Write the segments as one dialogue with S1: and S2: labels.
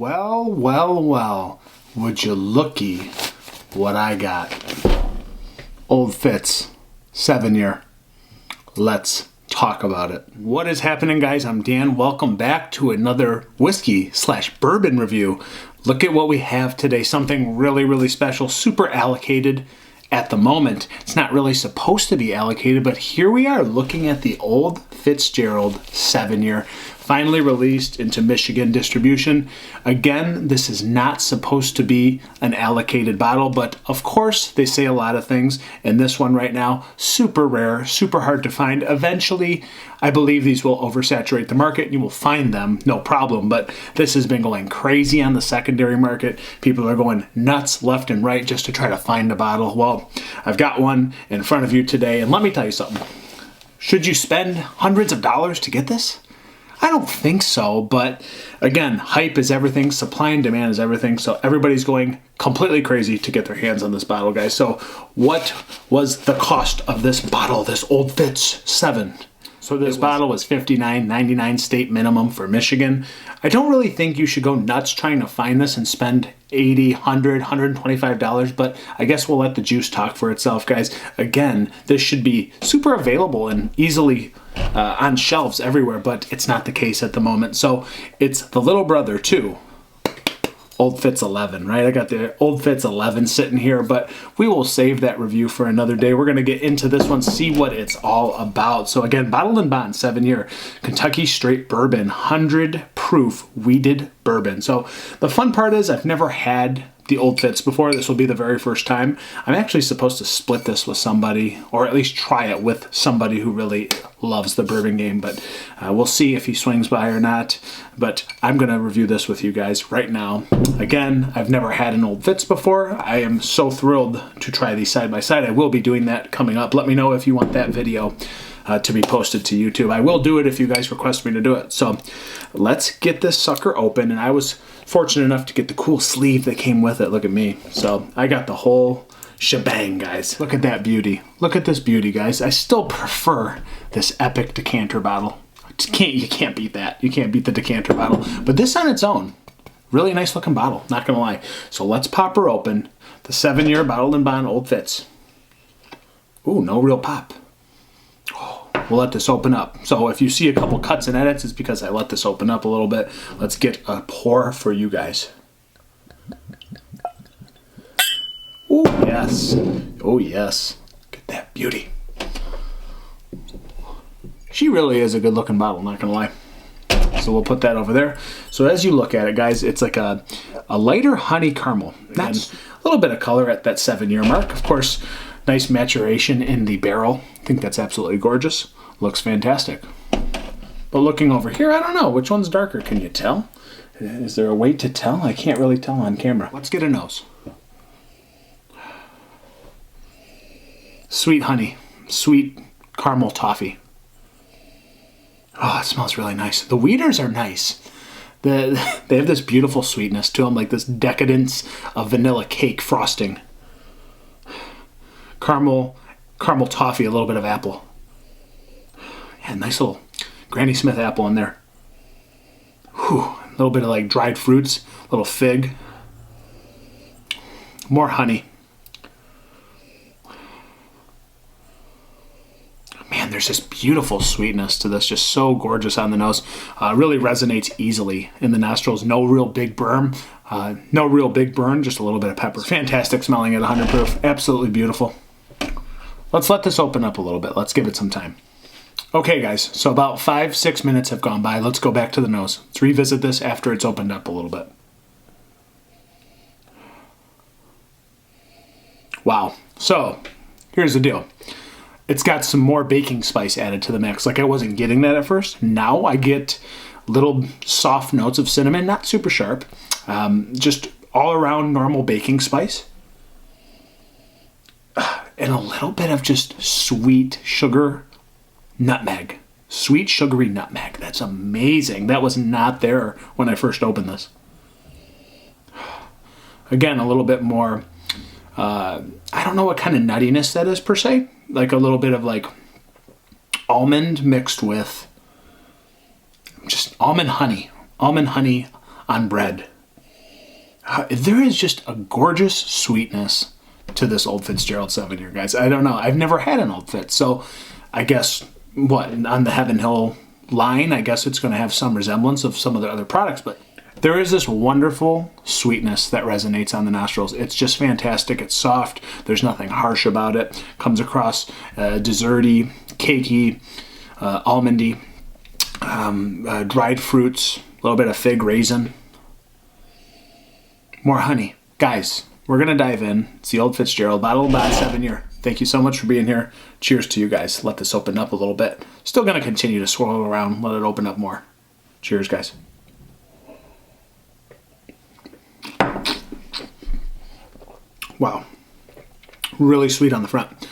S1: Well, well, well, would you looky what I got. Old Fitz, 7-year. Let's talk about it. What is happening, guys? I'm Dan. Welcome back to another whiskey/bourbon review. Look at what we have today. Something really, really special, super allocated at the moment. It's not really supposed to be allocated, but here we are looking at the Old Fitzgerald 7-year. Finally released into Michigan distribution. Again, this is not supposed to be an allocated bottle, but of course they say a lot of things, and this one right now, super rare, super hard to find. Eventually, I believe these will oversaturate the market and you will find them, no problem, but this has been going crazy on the secondary market. People are going nuts left and right just to try to find a bottle. Well, I've got one in front of you today, and let me tell you something. Should you spend hundreds of dollars to get this? I don't think so, but again, hype is everything, supply and demand is everything, so everybody's going completely crazy to get their hands on this bottle, guys. So what was the cost of this bottle, this Old Fitz 7? So this bottle was $59.99 state minimum for Michigan. I don't really think you should go nuts trying to find this and spend $80, $100, $125, but I guess we'll let the juice talk for itself, guys. Again, this should be super available and easily on shelves everywhere, but it's not the case at the moment. So it's the little brother too. Old Fitz 11, right? I got the Old Fitz 11 sitting here, but we will save that review for another day. We're going to get into this one, see what it's all about. So again, Bottled and Bond 7-year Kentucky straight bourbon, 100 proof wheated bourbon. So the fun part is I've never had the Old Fitz before. This will be the very first time. I'm actually supposed to split this with somebody, or at least try it with somebody who really loves the bourbon game, but we'll see if he swings by or not. But I'm going to review this with you guys right now. Again, I've never had an Old Fitz before. I am so thrilled to try these side by side. I will be doing that coming up. Let me know if you want that video to be posted to YouTube. I will do it if you guys request me to do it. So let's get this sucker open. And I was fortunate enough to get the cool sleeve that came with it. Look at me. So I got the whole shebang, guys. Look at that beauty. Look at this beauty, guys. I still prefer this epic decanter bottle. You can't beat that. You can't beat the decanter bottle. But this on its own, really nice looking bottle, not gonna lie. So let's pop her open. The 7-year Bottled and Bond Old Fitz. Ooh, no real pop. We'll let this open up. So if you see a couple cuts and edits, it's because I let this open up a little bit. Let's get a pour for you guys. Oh, yes. Oh, yes. Look at that beauty. She really is a good looking bottle, not gonna lie. So we'll put that over there. So as you look at it, guys, it's like a lighter honey caramel. That's a little bit of color at that 7-year mark. Of course, nice maturation in the barrel. I think that's absolutely gorgeous. Looks fantastic. But looking over here, I don't know. Which one's darker? Can you tell? Is there a way to tell? I can't really tell on camera. Let's get a nose. Sweet honey. Sweet caramel toffee. Oh, it smells really nice. The wheaters are nice. They have this beautiful sweetness to them, like this decadence of vanilla cake frosting. Caramel toffee, a little bit of apple. Yeah, nice little Granny Smith apple in there. Whew, a little bit of like dried fruits, a little fig. More honey. Man, there's this beautiful sweetness to this, just so gorgeous on the nose. Really resonates easily in the nostrils. No real big burn, just a little bit of pepper. Fantastic smelling at 100 proof. Absolutely beautiful. Let's let this open up a little bit. Let's give it some time. Okay, guys, so about 5-6 minutes have gone by. Let's go back to the nose. Let's revisit this after it's opened up a little bit. Wow. So here's the deal. It's got some more baking spice added to the mix. Like I wasn't getting that at first. Now I get little soft notes of cinnamon, not super sharp, just all around normal baking spice. And a little bit of just sweet sugar nutmeg. Sweet sugary nutmeg. That's amazing. That was not there when I first opened this. Again, a little bit more, I don't know what kind of nuttiness that is per se. Like a little bit of like almond mixed with just almond honey on bread. There is just a gorgeous sweetness to this Old Fitzgerald 7-year, guys. I don't know. I've never had an Old Fitz, so I guess, on the Heaven Hill line, I guess it's going to have some resemblance of some of the other products, but there is this wonderful sweetness that resonates on the nostrils. It's just fantastic. It's soft. There's nothing harsh about it. Comes across desserty, cakey, almondy, dried fruits, a little bit of fig raisin. More honey. Guys, we're going to dive in. It's the Old Fitzgerald Bottle by 7-year. Thank you so much for being here. Cheers to you guys. Let this open up a little bit. Still going to continue to swirl around. Let it open up more. Cheers, guys. Wow. Really sweet on the front.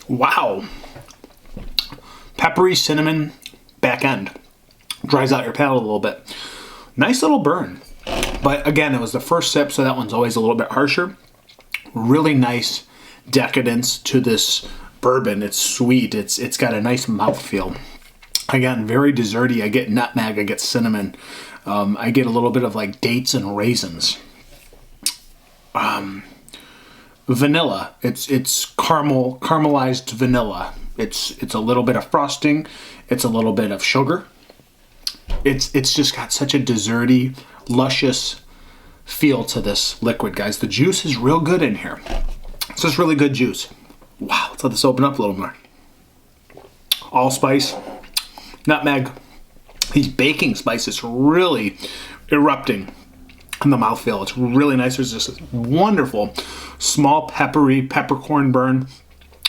S1: Wow. Peppery cinnamon back end. Dries out your palate a little bit. Nice little burn. But again, it was the first sip, so that one's always a little bit harsher. Really nice decadence to this bourbon. It's sweet. It's got a nice mouthfeel. Again, very desserty. I get nutmeg. I get cinnamon. I get a little bit of like dates and raisins. Vanilla. It's caramelized vanilla. It's a little bit of frosting. It's a little bit of sugar. It's just got such a desserty, luscious feel to this liquid, guys. The juice is real good in here. It's just really good juice. Wow, let's let this open up a little more. Allspice, nutmeg. These baking spices really erupting in the mouthfeel. It's really nice. There's this wonderful small peppery peppercorn burn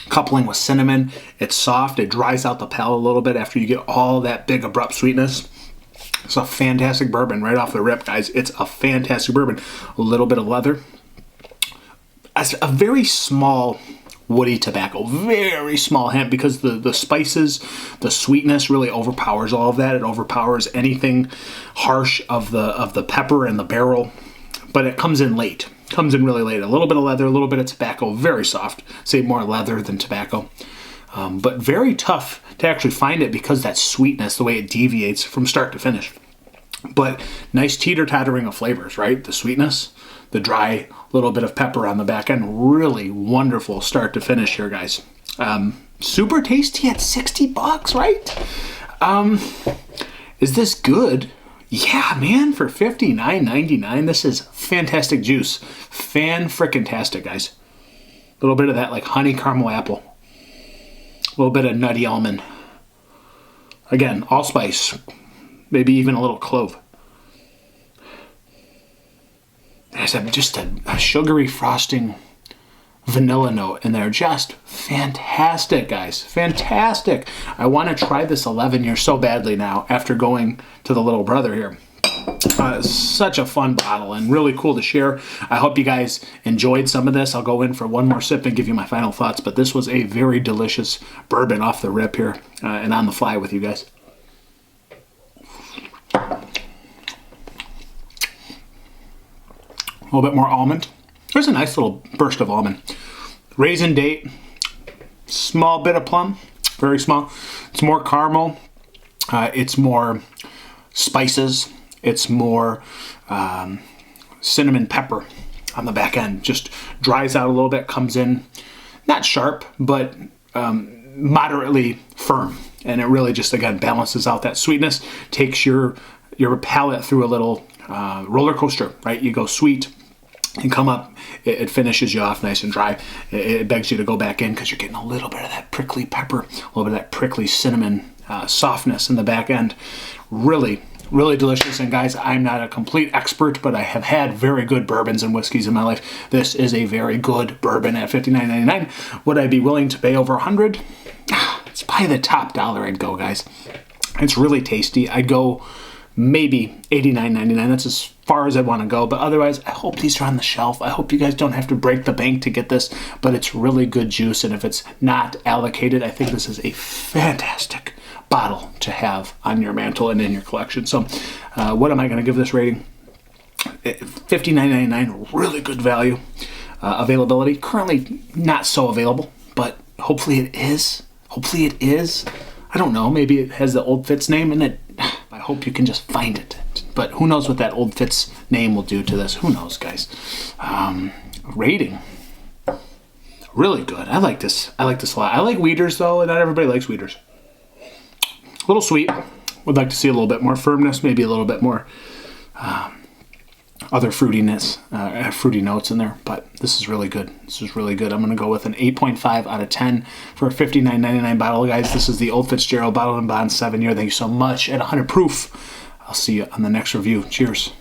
S1: coupling with cinnamon. It's soft. It dries out the palate a little bit after you get all that big abrupt sweetness. It's a fantastic bourbon right off the rip, guys. It's a fantastic bourbon. A little bit of leather. As a very small woody tobacco, very small hint, because the spices, the sweetness really overpowers all of that. It overpowers anything harsh of the pepper and the barrel, but it comes in late. Comes in really late. A little bit of leather, a little bit of tobacco, very soft. Say more leather than tobacco. But very tough to actually find it because that sweetness, the way it deviates from start to finish. But nice teeter-tottering of flavors, right? The sweetness, the dry little bit of pepper on the back end. Really wonderful start to finish here, guys. Super tasty at $60, right? Is this good? Yeah, man, for $59.99, this is fantastic juice. Fan-frickin-tastic, guys. A little bit of that like honey caramel apple. A little bit of nutty almond. Again, allspice. Maybe even a little clove. There's just a sugary frosting vanilla note in there. Just fantastic, guys. Fantastic. I want to try this 11-year so badly now after going to the little brother here. Such a fun bottle and really cool to share. I hope you guys enjoyed some of this. I'll go in for one more sip and give you my final thoughts, but this was a very delicious bourbon off the rip here and on the fly with you guys. A little bit more almond. There's a nice little burst of almond. Raisin date. Small bit of plum. Very small. It's more caramel. It's more spices. It's more cinnamon pepper on the back end. Just dries out a little bit. Comes in not sharp, but moderately firm. And it really just, again, balances out that sweetness. Takes your palate through a little roller coaster, right? You go sweet and come up. It finishes you off nice and dry. It begs you to go back in because you're getting a little bit of that prickly pepper, a little bit of that prickly cinnamon softness in the back end. Really, really delicious. And guys, I'm not a complete expert, but I have had very good bourbons and whiskeys in my life. This is a very good bourbon at $59.99. Would I be willing to pay over $100? It's probably the top dollar I'd go, guys. It's really tasty. I'd go maybe $89.99. That's as far as I want to go. But otherwise, I hope these are on the shelf. I hope you guys don't have to break the bank to get this. But it's really good juice. And if it's not allocated, I think this is a fantastic bottle to have on your mantle and in your collection. So what am I going to give this rating? $59.99. Really good value. Availability. Currently not so available. But hopefully it is. Hopefully it is. I don't know. Maybe it has the Old Fitz name in it. I hope you can just find it. But who knows what that Old Fitz name will do to this? Who knows, guys? Rating. Really good. I like this. I like this a lot. I like Weeders, though, and not everybody likes Weeders. A little sweet. Would like to see a little bit more firmness, maybe a little bit more other fruitiness, fruity notes in there. But this is really good. This is really good. I'm going to go with an 8.5 out of 10 for a $59.99 bottle, guys. This is the Old Fitzgerald Bottled and Bond 7-year. Thank you so much. At 100 proof. I'll see you on the next review. Cheers.